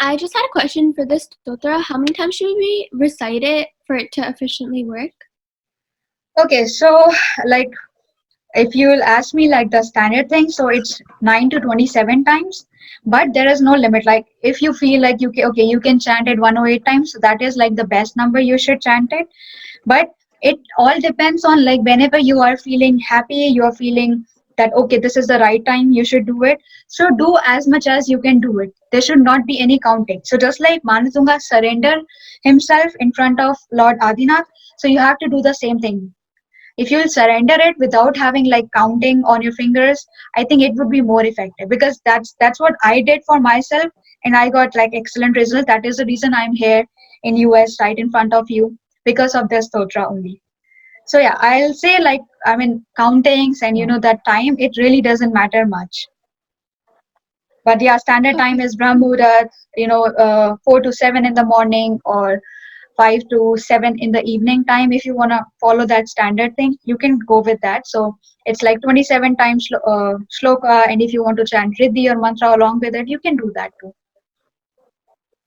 I just had a question for this stotra. How many times should we recite it for it to efficiently work? Okay, so if you will ask me the standard thing, so it's 9 to 27 times, but there is no limit. If you feel you can chant it 108 times, so that is the best number you should chant it. But it all depends on whenever you are feeling happy, you are feeling that okay, this is the right time, you should do it. So do as much as you can do it. There should not be any counting. So just like Manatunga surrendered himself in front of Lord Adinath, so you have to do the same thing. If you will surrender it without having counting on your fingers, I think it would be more effective, because that's what I did for myself, and I got excellent results. That is the reason I'm here in US right in front of you, because of this stotra only. So yeah, I'll say countings and that time, it really doesn't matter much. But yeah, standard time is Brahmurat, 4 to 7 in the morning or 5 to 7 in the evening time. If you want to follow that standard thing, you can go with that. So it's 27 times shloka, and if you want to chant riddhi or mantra along with it, you can do that too.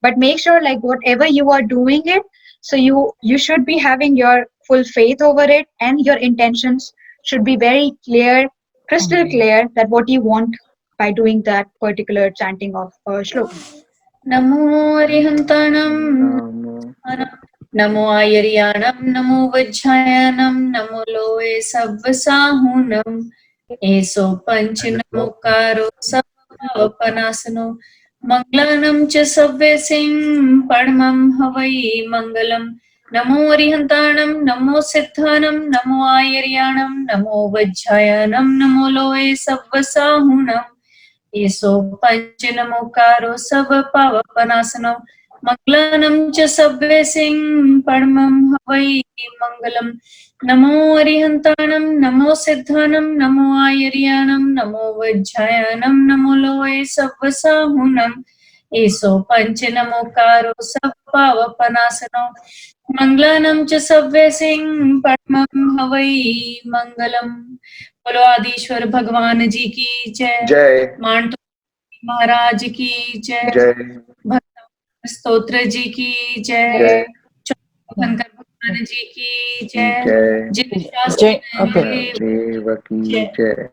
But make sure whatever you are doing it, so you should be having your full faith over it, and your intentions should be very clear, crystal clear, that what you want by doing that particular chanting of shloka. Namo Arihantanam, Namo Ayaryanam, Namo Vajjayanam, Namo Loe Sabbasahunam, Eso Panchinamukaro Sabbapanasano, Manglanam cha Sabbe Singh, Padmam Havai Mangalam, Namo Arihantanam, Namo Siddhanam, Namo Ayaryanam, Namo Vajjayanam, Namo Loe Sabbasahunam, Eso Panchinamukaro Sabbapanasano, मंगलानं च सव्यसिं परमं हवै मंगलम् नमो अरिहन्ताणं नमो सिद्धानं नमो आयर्याणं नमो वज्रायाणं नमो लोये सव्वसाहुनं एसो पंच नमोकारो सप्पावपनासनो मंगलानं च सव्यसिं परमं हवै मंगलम्। बोलो आदिश्वर भगवान जी की जय। जय। मांडू महाराज की जय। जय। भक्तमार स्तोत्र जी की जय। जय। शंकर भगवान जी की जय। जय। जय Jay, okay. शास्त्री देव की जय। जय।